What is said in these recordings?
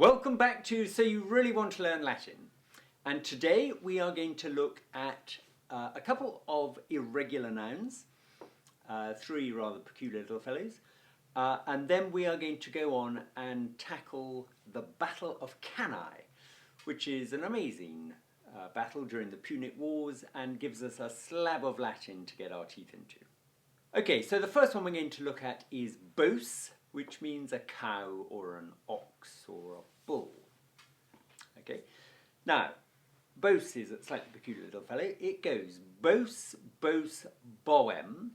Welcome back to So You Really Want to Learn Latin, and today we are going to look at a couple of irregular nouns, three rather peculiar little fellows, and then we are going to go on and tackle the Battle of Cannae, which is an amazing battle during the Punic Wars and gives us a slab of Latin to get our teeth into. Okay, so the first one we're going to look at is bos, which means a cow or an ox or a bull. Okay, now bos is a slightly peculiar little fellow. It goes bos, bos, boem,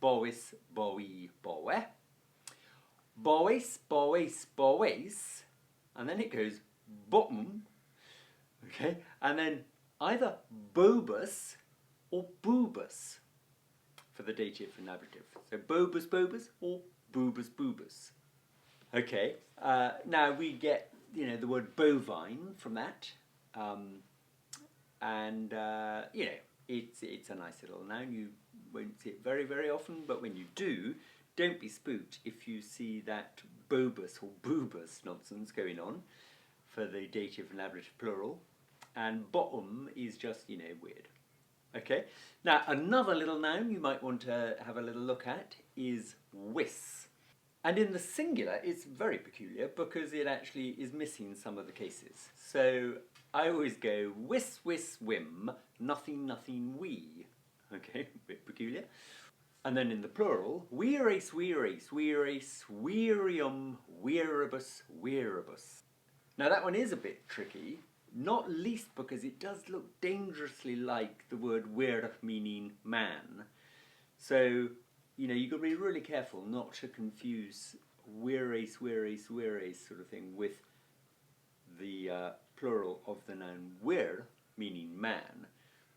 bois, boi, boe, bois, bois, boes, and then it goes bottom, okay, and then either bobus or boobus for the dative and ablative. So bobus, bobus, or boobus, boobus. Okay, now we get, the word bovine from that, and it's a nice little noun. You won't see it very, very often, but when you do, don't be spooked if you see that bobus or boobus nonsense going on for the dative and ablative plural, and bottom is just, weird. Okay, now another little noun you might want to have a little look at is wis. And in the singular, it's very peculiar because it actually is missing some of the cases. So I always go wis, wis, whim, nothing, nothing, we. Okay, a bit peculiar. And then in the plural, weirace, weirace, weirace, weirium, weiribus, weiribus. Now that one is a bit tricky, not least because it does look dangerously like the word wir, meaning man. So, you've got to be really careful not to confuse weirace, weirace, weirace sort of thing with the plural of the noun wir, meaning man,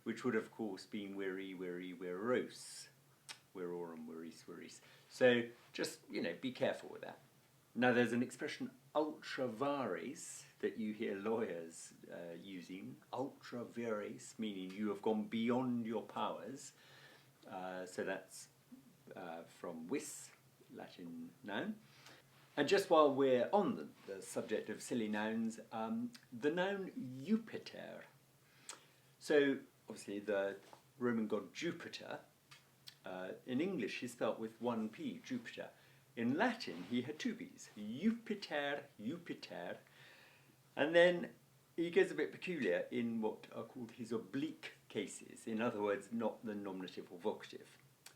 which would of course be wiri, wiri, wiros, wirorum, wiris, wiris. So just, be careful with that. Now there's an expression ultra vires that you hear lawyers using, ultra vires, meaning you have gone beyond your powers. So that's from wis, Latin noun. And just while we're on the subject of silly nouns, the noun Iuppiter. So obviously the Roman god Jupiter, in English he's spelt with one P, Jupiter. In Latin he had two P's, Iuppiter, Iuppiter, and then he gets a bit peculiar in what are called his oblique cases, in other words not the nominative or vocative.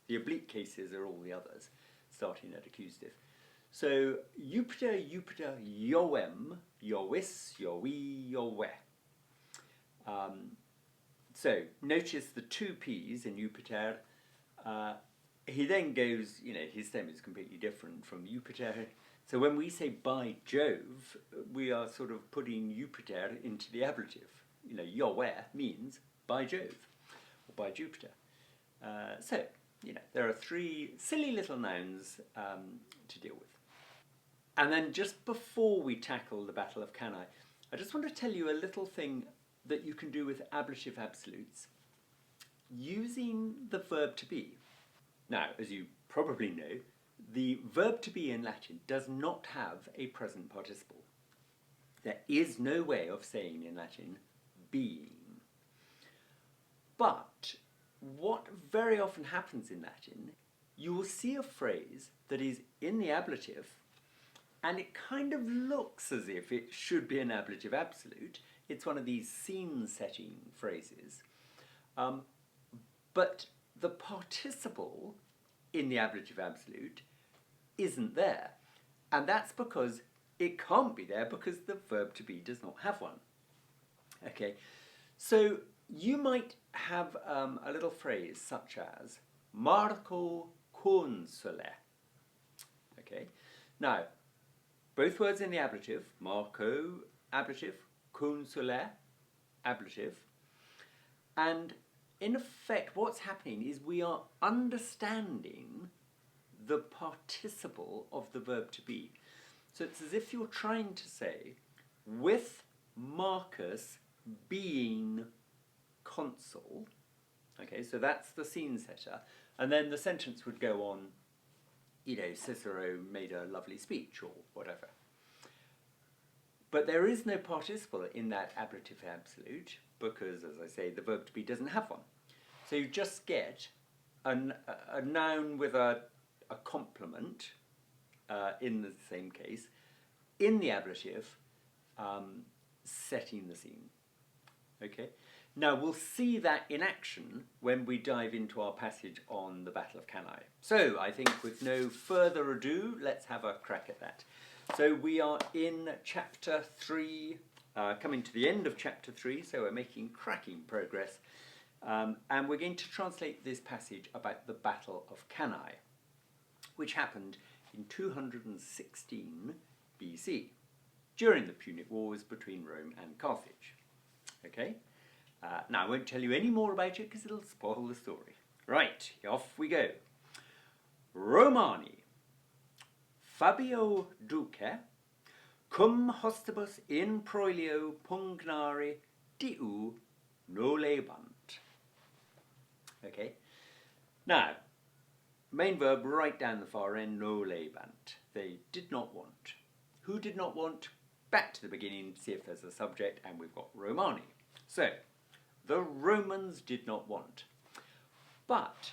The oblique cases are all the others, starting at accusative. So, Iuppiter, Iuppiter, ioem, iois, ioi, iowe. So, notice the two P's in Iuppiter. He then goes, his stem is completely different from Iuppiter. So when we say by Jove, we are sort of putting Iuppiter into the ablative. Iowe means by Jove, or by Jupiter. So, there are three silly little nouns to deal with. And then just before we tackle the Battle of Cannae, I just want to tell you a little thing that you can do with ablative absolutes using the verb to be. Now, as you probably know, the verb to be in Latin does not have a present participle. There is no way of saying in Latin being. But what very often happens in Latin, you will see a phrase that is in the ablative and it kind of looks as if it should be an ablative absolute. It's one of these scene-setting phrases. But the participle in the ablative absolute isn't there. And that's because it can't be there because the verb to be does not have one. Okay, so you might have a little phrase such as Marco consule. Okay, now both words in the ablative, Marco, ablative, consule, ablative, and in effect what's happening is we are understanding the participle of the verb to be. So it's as if you're trying to say, with Marcus being consul, okay, so that's the scene setter, and then the sentence would go on, Cicero made a lovely speech or whatever. But there is no participle in that ablative absolute because, as I say, the verb to be doesn't have one. So you just get a noun with a complement in the same case in the ablative, setting the scene. Okay. Now we'll see that in action when we dive into our passage on the Battle of Cannae. So I think with no further ado, let's have a crack at that. So we are in chapter 3, coming to the end of chapter 3, so we're making cracking progress. And we're going to translate this passage about the Battle of Cannae, which happened in 216 BC, during the Punic Wars between Rome and Carthage. Okay? Now, I won't tell you any more about it because it'll spoil the story. Right, off we go. Romani, Fabio Duce, cum hostibus in proilio pugnare diu nolebant. Okay, now, main verb right down the far end, nolebant. They did not want. Who did not want? Back to the beginning, see if there's a subject, and we've got Romani. So, the Romans did not want. But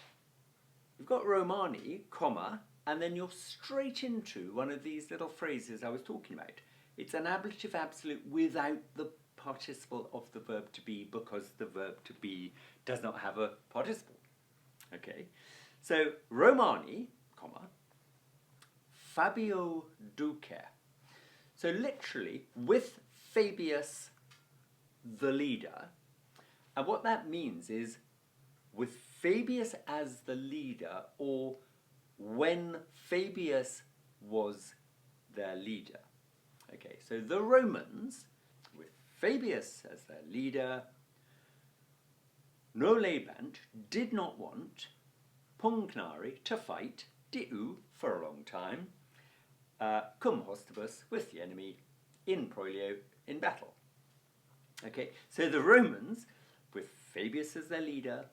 you've got Romani, comma, and then you're straight into one of these little phrases I was talking about. It's an ablative absolute without the participle of the verb to be because the verb to be does not have a participle. Okay, so Romani, comma, Fabio Duce. So literally, with Fabius the leader, and what that means is with Fabius as the leader, or when Fabius was their leader. Okay, so the Romans, with Fabius as their leader, nolebant, did not want, pugnare, to fight, diu, for a long time, cum hostibus, with the enemy, in proilio, in battle. Okay, so the Romans, with Fabius as their leader,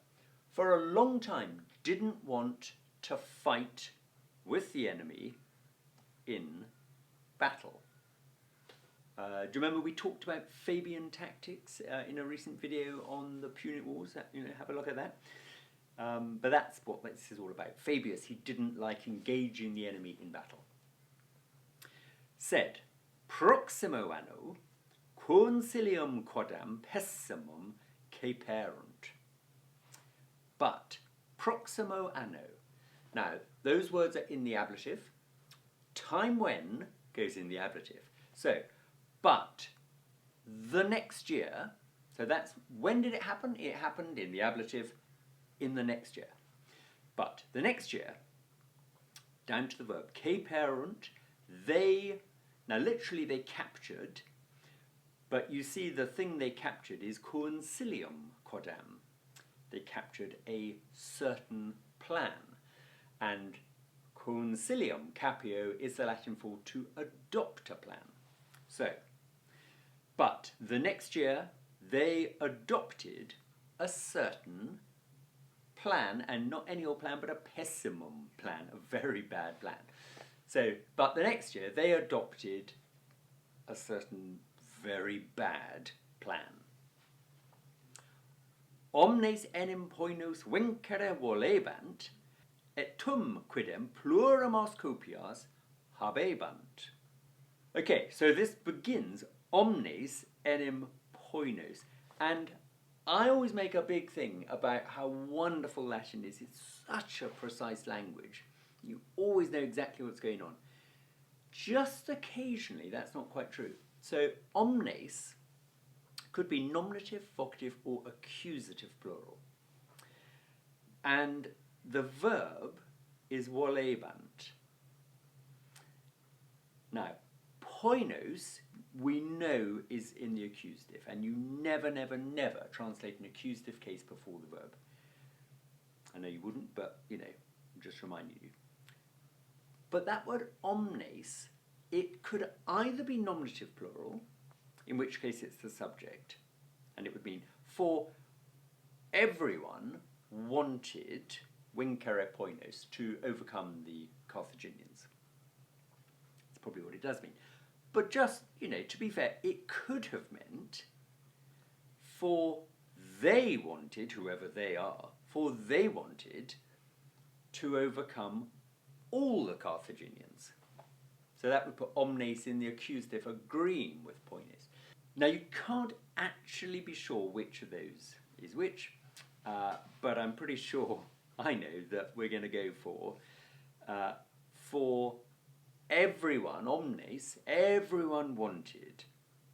for a long time didn't want to fight with the enemy in battle. Do you remember we talked about Fabian tactics in a recent video on the Punic Wars? Have a look at that. But that's what this is all about. Fabius, he didn't like engaging the enemy in battle. Said, proximo anno, consilium quodam pessimum caperunt. But, proximo anno. Now, those words are in the ablative. Time when goes in the ablative. So, but, the next year, so that's, when did it happen? It happened in the ablative in the next year. But, the next year, down to the verb, caperunt, they, now literally they captured, but you see the thing they captured is consilium quodam. They captured a certain plan. And consilium, capio, is the Latin for to adopt a plan. So, but the next year they adopted a certain plan, and not any old plan, but a pessimum plan, a very bad plan. So, but the next year they adopted a certain very bad plan. Omnes enim poinos vincere volebant, et tum quidem pluramos copias habebant. Okay, so this begins omnes enim poinos, and I always make a big thing about how wonderful Latin is. It's such a precise language. You always know exactly what's going on. Just occasionally, that's not quite true. So omnes could be nominative, vocative, or accusative plural. And the verb is volebant. Now, poinos, we know, is in the accusative, and you never, never, never translate an accusative case before the verb. I know you wouldn't, but, I'm just reminding you. But that word omnes, it could either be nominative plural, in which case it's the subject, and it would mean, for everyone wanted vincere poinos, to overcome the Carthaginians. That's probably what it does mean. But just, to be fair, it could have meant for they wanted, whoever they are, for they wanted to overcome all the Carthaginians. So that would put omnes in the accusative, agreeing with poines. Now you can't actually be sure which of those is which, but I'm pretty sure I know that we're going to go for everyone, omnes, everyone wanted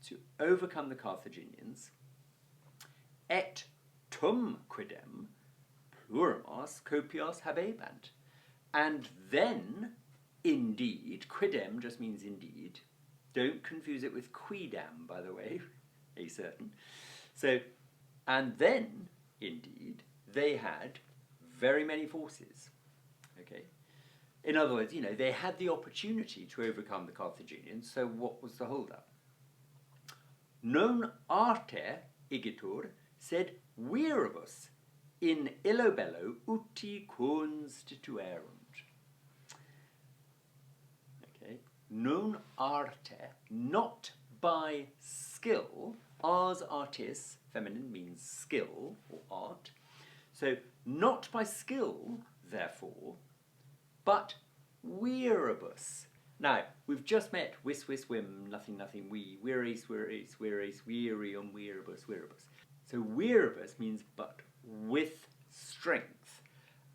to overcome the Carthaginians, et tum quidem plurimas copias habebant. And then, indeed, quidem just means indeed. Don't confuse it with quidam, by the way, a certain. So, and then, indeed, they had very many forces. Okay? In other words, they had the opportunity to overcome the Carthaginians, so what was the hold-up? Nonarte igitur sed viribus in illo bello uti constituerunt. Okay, nonarte, not by skill. Ars artis, feminine, means skill or art. So, not by skill, therefore, but viribus. Now, we've just met wis, wis, wim, nothing, nothing, we, viris, viris, viris, virium, viribus, viribus. So viribus means but with strength,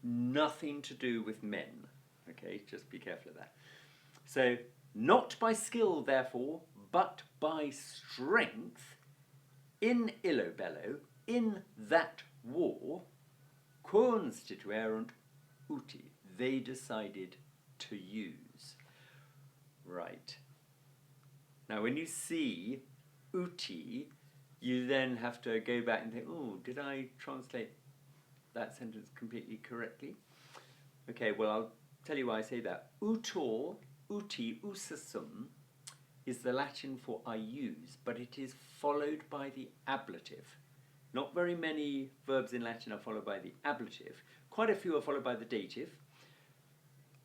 nothing to do with men. Okay, just be careful of that. So, not by skill, therefore, but by strength, in illo bello, in that war, constituerunt uti, they decided to use. Right. Now, when you see uti, you then have to go back and think, oh, did I translate that sentence completely correctly? Okay, well, I'll tell you why I say that. Utor, uti, usasum is the Latin for I use, but it is followed by the ablative. Not very many verbs in Latin are followed by the ablative. Quite a few are followed by the dative.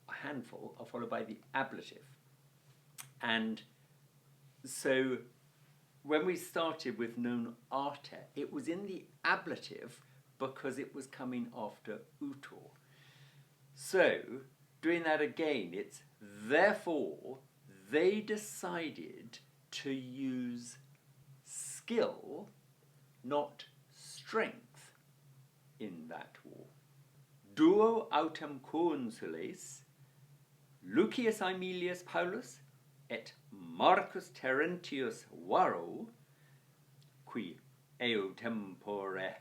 A handful are followed by the ablative. And so when we started with nonarte, it was in the ablative because it was coming after utor. So, doing that again, it's therefore they decided to use skill, not strength, in that war. Duo autem consules, Lucius Aemilius Paulus et Marcus Terentius Varro, qui eo tempore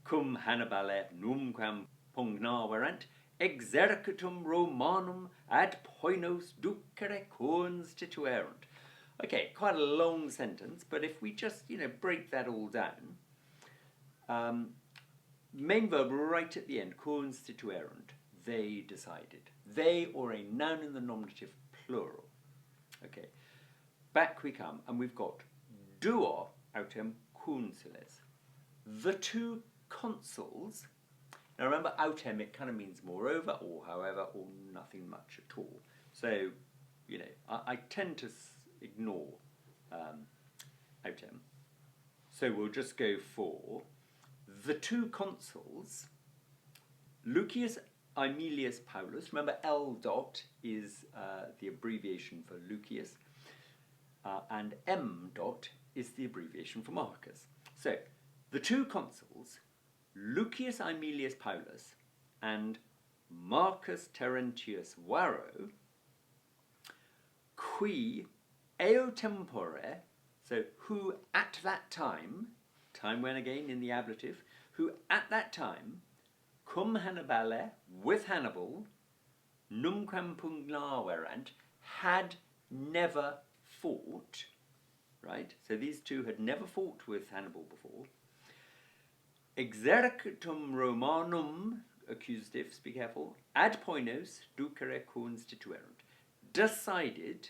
cum Hannibale numquam pugnaverant, exercitum Romanum ad poinos ducere constituerunt. Okay, quite a long sentence, but if we just, break that all down, main verb right at the end, constituerunt, they decided. They, or a noun in the nominative plural. Okay, back we come, and we've got duo autem consules. The two consuls. Now remember, autem, it kind of means moreover, or however, or nothing much at all. So, I tend to ignore autem. So we'll just go for the two consuls, Lucius Aemilius Paulus. Remember, L dot is the abbreviation for Lucius, and M dot is the abbreviation for Marcus. So, the two consuls, Lucius Aemilius Paulus and Marcus Terentius Varro, qui eo tempore, so who at that time when again in the ablative, who at that time, cum Hannibale, with Hannibal, numquam pugnaverant, had never fought, right? So these two had never fought with Hannibal before. Exercitum Romanum, accusatives, be careful, ad poinos ducere constituerunt, decided,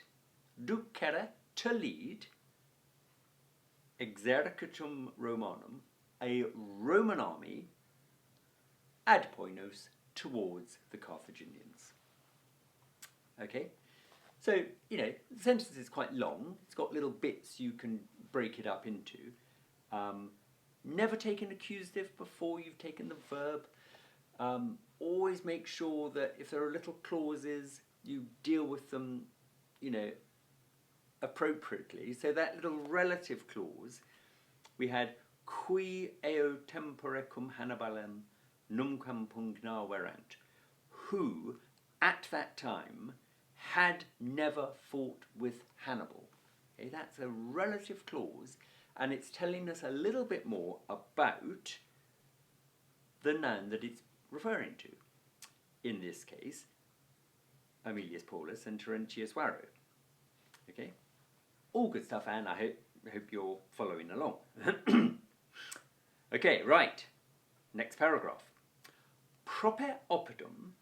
ducere, to lead, exercitum Romanum, a Roman army, ad poinos, towards the Carthaginians. Okay, So, you know, the sentence is quite long. It's got little bits you can break it up into. Never take an accusative before you've taken the verb. Always make sure that if there are little clauses, you deal with them, you know, appropriately. So that little relative clause, we had qui eo tempore cum Hannibalem numquam pugna verant, who at that time had never fought with Hannibal. Okay, that's a relative clause, and it's telling us a little bit more about the noun that it's referring to. In this case, Aemilius Paulus and Terentius Varro. Okay, all good stuff, Anne. I hope you're following along. Okay, right. Next paragraph. Proper oppidum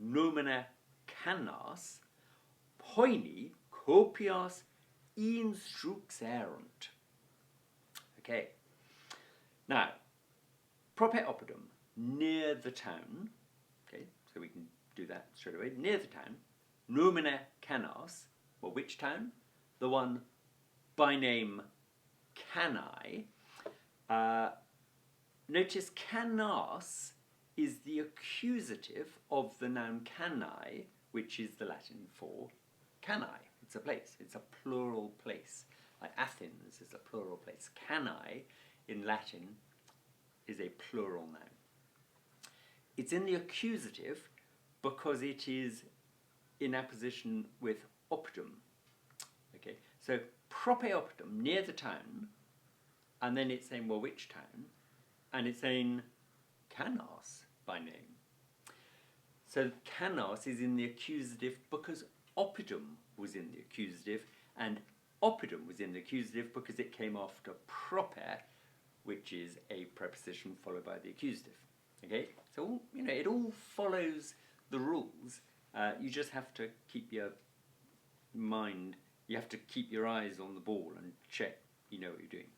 nomina cannas poini copias instruxerunt. Okay. Now, proper oppidum, near the town. Okay, so we can do that straight away. Near the town. Nomina cannas. Well, which town? The one by name Cannae. Notice cannas is the accusative of the noun cannae, which is the Latin for Cannae. It's a place. It's a plural place. Like Athens is a plural place. Cannae in Latin is a plural noun. It's in the accusative because it is in apposition with oppidum. Okay, so prope oppidum, near the town, and then it's saying, well, which town? And it's saying Cannas by name. So Cannas is in the accusative because oppidum was in the accusative, and oppidum was in the accusative because it came after prope, which is a preposition followed by the accusative. Okay, so you know it all follows the rules. You just have to keep your mind. You have to keep your eyes on the ball and check you know what you're doing.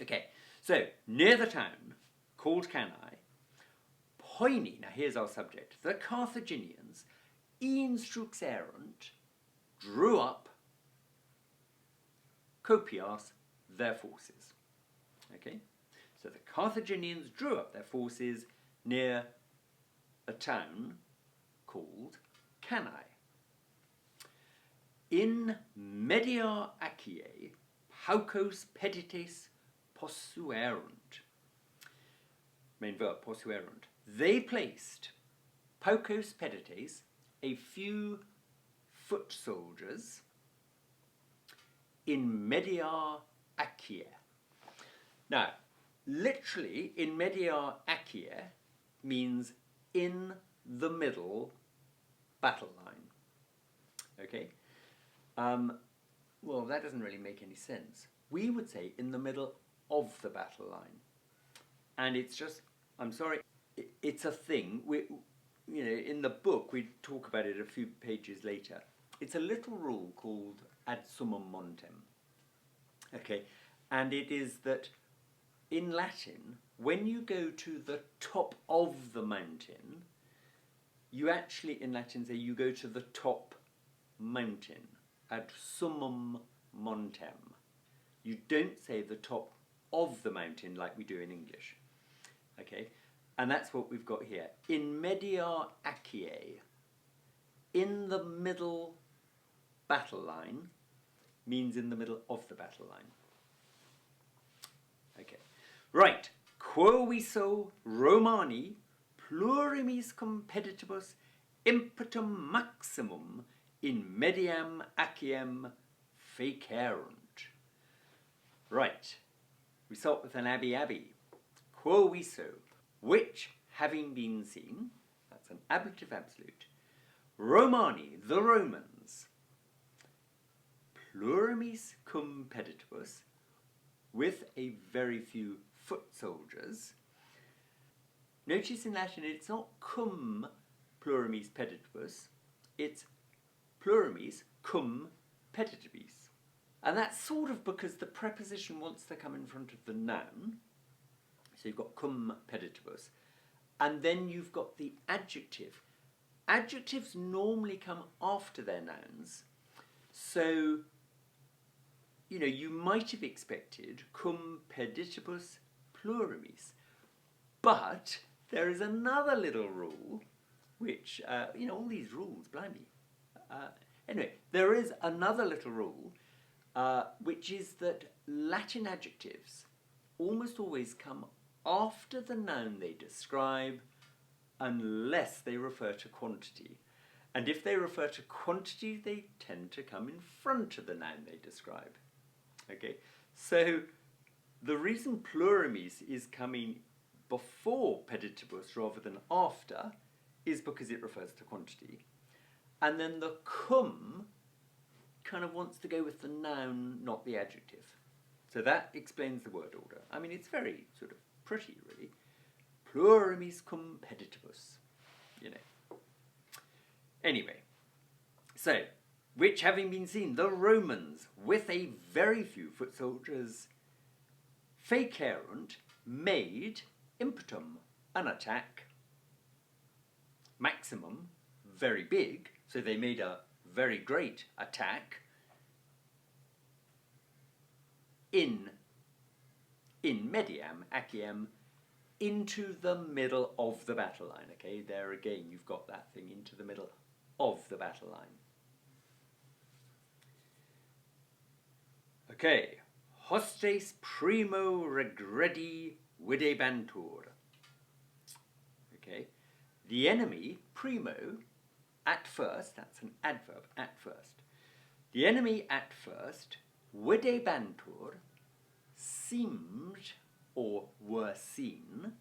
Okay, so near the town called Cannae, Poini. Now here's our subject. The Carthaginians, instruxerunt, drew up copias their forces. Okay, so the Carthaginians drew up their forces near a town called Cannae. In media Achaeae, paucos pedites possuerunt. Main verb, possuerunt. They placed paucos pedites, a few foot soldiers, in media Achaeae. Now, literally, in media Achaeae means in the middle battle line. Okay? Well, that doesn't really make any sense. We would say in the middle of the battle line. And it's just, I'm sorry, it's a thing. You know, in the book, we talk about it a few pages later. It's a little rule called ad summum montem. Okay? And it is that in Latin, when you go to the top of the mountain, you actually, in Latin, say you go to the top mountain. Ad summum montem. You don't say the top of the mountain like we do in English. Okay? And that's what we've got here. In media Achaeae, in the middle battle line, means in the middle of the battle line. Okay. Right. Quo viso Romani plurimis competitibus impetum maximum in mediam Achaeam fecerunt. Right. We start with an Abbey. Quo viso, which having been seen, that's an ablative absolute, Romani, the Romans, plurimis competitibus, with a very few foot soldiers. Notice in Latin it's not cum plurimis peditibus, it's plurimis cum petitibus. And that's sort of because the preposition wants to come in front of the noun. So you've got cum peditibus. And then you've got the adjective. Adjectives normally come after their nouns So, you might have expected cum peditibus plurimis. But there is another little rule, which, all these rules, blimey. Anyway, there is another little rule, which is that Latin adjectives almost always come after the noun they describe, unless they refer to quantity. And if they refer to quantity, they tend to come in front of the noun they describe. Okay, so the reason plurimis is coming before peditibus rather than after is because it refers to quantity. And then the cum kind of wants to go with the noun, not the adjective. So that explains the word order. I mean, it's very sort of pretty, really. Plurimis cum peditibus, Anyway, so, which having been seen, the Romans, with a very few foot soldiers, fecerunt, made impetum, an attack, maximum, very big, so they made a very great attack, in mediam, aciem, into the middle of the battle line. Okay, there again, you've got that thing, into the middle of the battle line. Okay, hostes primo regredi videbantur. Okay, the enemy, primo, at first, that's an adverb, at first. The enemy at first, videbantur, seemed or were seen.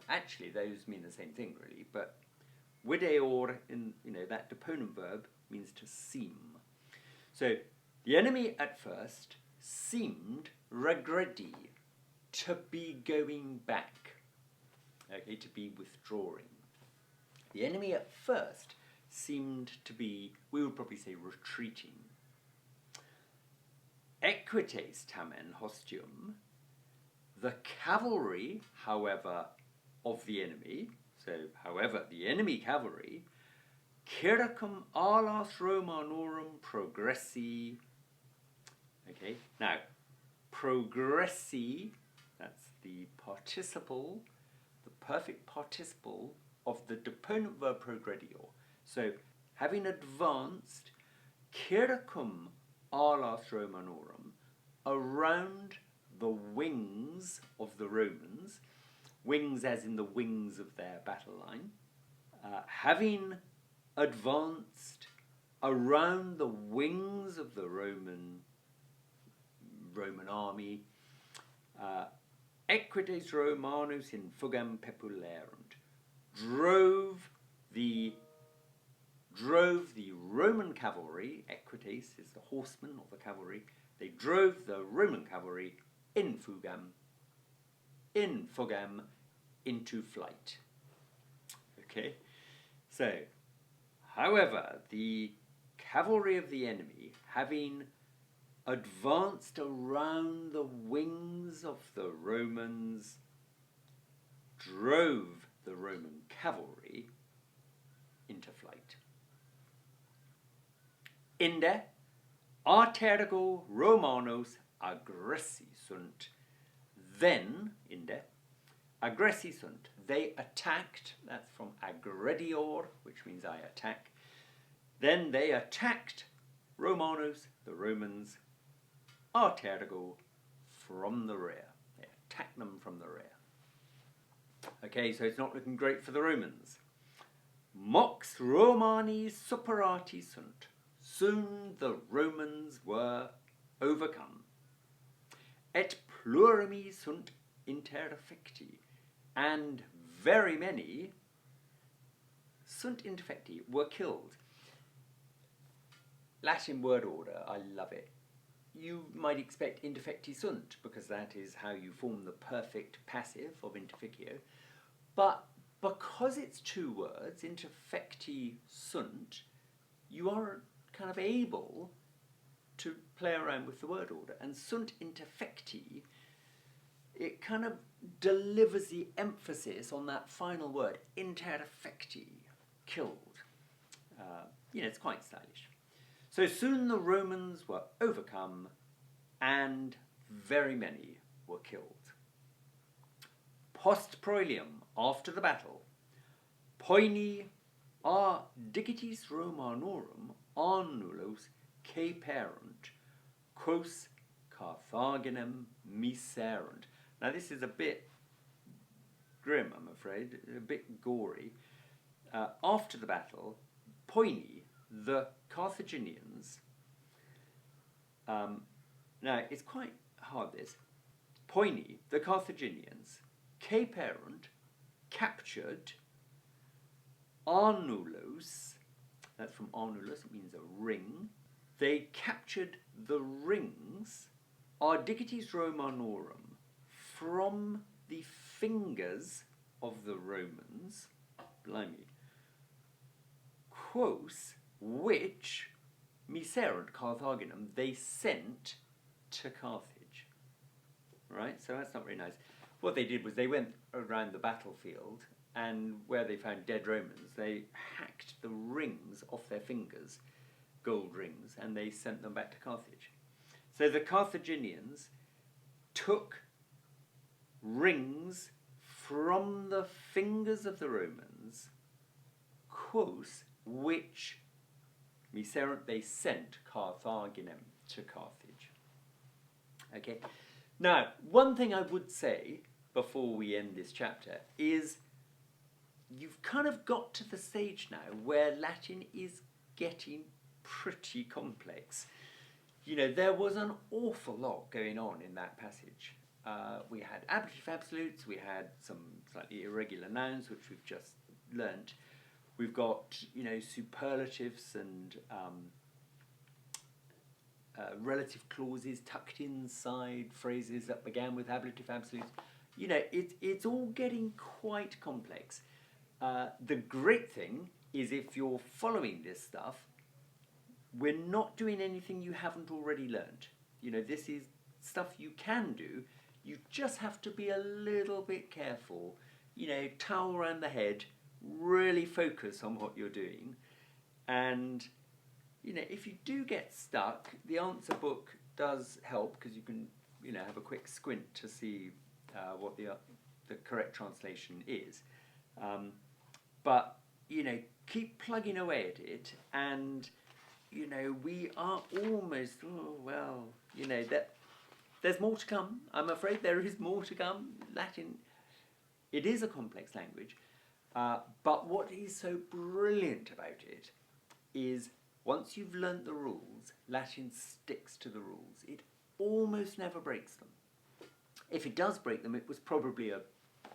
Actually, those mean the same thing, really, but videor, in that deponent verb, means to seem. So, the enemy at first seemed regredi, to be going back, okay, to be withdrawing. The enemy at first seemed to be, we would probably say, retreating. Equites tamen hostium, the cavalry, however, of the enemy, so however, the enemy cavalry, circum alas Romanorum progressi. Okay, now, progressi, that's the participle, the perfect participle of the deponent verb progredior. So, having advanced, circum alas Romanorum, around the wings of the Romans, wings as in the wings of their battle line, having advanced around the wings of the Roman army, equites Romanus in fugam pepulerunt, drove the Roman cavalry, equites is the horsemen or the cavalry, they drove the Roman cavalry in fugam into flight. Okay, so, however, the cavalry of the enemy, having advanced around the wings of the Romans, drove the Roman cavalry into flight. Inde artergo Romanos aggressi sunt. Then, inde, aggressi sunt. They attacked, that's from aggredior, which means I attack. Then they attacked Romanos, the Romans, artergo, from the rear. They attacked them from the rear. Okay, so it's not looking great for the Romans. Mox Romani superati sunt. Soon the Romans were overcome. Et plurimi sunt interfecti. And very many sunt interfecti, were killed. Latin word order, I love it. You might expect interfecti sunt, because that is how you form the perfect passive of interficio. But because it's two words, interfecti sunt, you are kind of able to play around with the word order. And sunt interfecti, it kind of delivers the emphasis on that final word, interfecti, killed. It's quite stylish. So soon the Romans were overcome, and very many were killed. Post proelium, after the battle, poeni a digitis Romanorum annulos caeperunt, quos Carthaginem miserunt. Now this is a bit grim, I'm afraid, a bit gory. After the battle, poeni, the Carthaginians, now it's quite hard this, poeni, the Carthaginians, caeperunt, captured, annulos, that's from annulus, it means a ring. They captured the rings, ardigitis Romanorum, from the fingers of the Romans, blimey, quos, which, miserunt Carthaginem, they sent to Carthage. Right, so that's not very nice. What they did was they went around the battlefield, and where they found dead Romans, they hacked the rings off their fingers, gold rings, and they sent them back to Carthage. So the Carthaginians took rings from the fingers of the Romans, quos, which miserunt, they sent Carthaginem to Carthage. Okay. Now, one thing I would say before we end this chapter is you've kind of got to the stage now where Latin is getting pretty complex. You know, there was an awful lot going on in that passage. We had ablative absolutes, we had some slightly irregular nouns, which we've just learnt. We've got, you know, superlatives and relative clauses tucked inside phrases that began with ablative absolutes. You know, it's all getting quite complex. The great thing is if you're following this stuff, we're not doing anything you haven't already learned. You know, this is stuff you can do. You just have to be a little bit careful. You know, towel around the head, really focus on what you're doing. And, you know, if you do get stuck, the answer book does help because you can, you know, have a quick squint to see what the correct translation is. But, you know, keep plugging away at it, and, you know, we are almost, oh, well, you know, there's more to come. I'm afraid there is more to come. Latin, it is a complex language, but what is so brilliant about it is once you've learnt the rules, Latin sticks to the rules. It almost never breaks them. If it does break them, it was probably a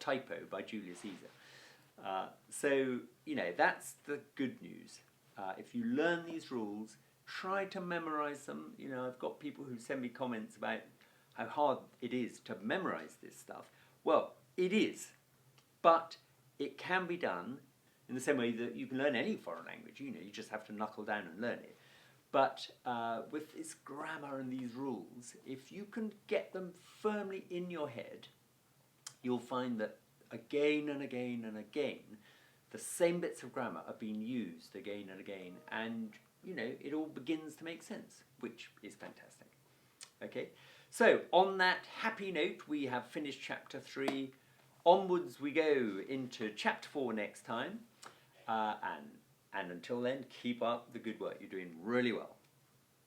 typo by Julius Caesar. So, you know, that's the good news. If you learn these rules, try to memorize them. You know, I've got people who send me comments about how hard it is to memorize this stuff. Well, it is, but it can be done in the same way that you can learn any foreign language. You know, you just have to knuckle down and learn it. But with this grammar and these rules, if you can get them firmly in your head, you'll find that again and again and again, the same bits of grammar are being used again and again, and, you know, it all begins to make sense, which is fantastic. Okay, so on that happy note, we have finished chapter 3. Onwards we go into chapter 4 next time, and until then, keep up the good work. You're doing really well.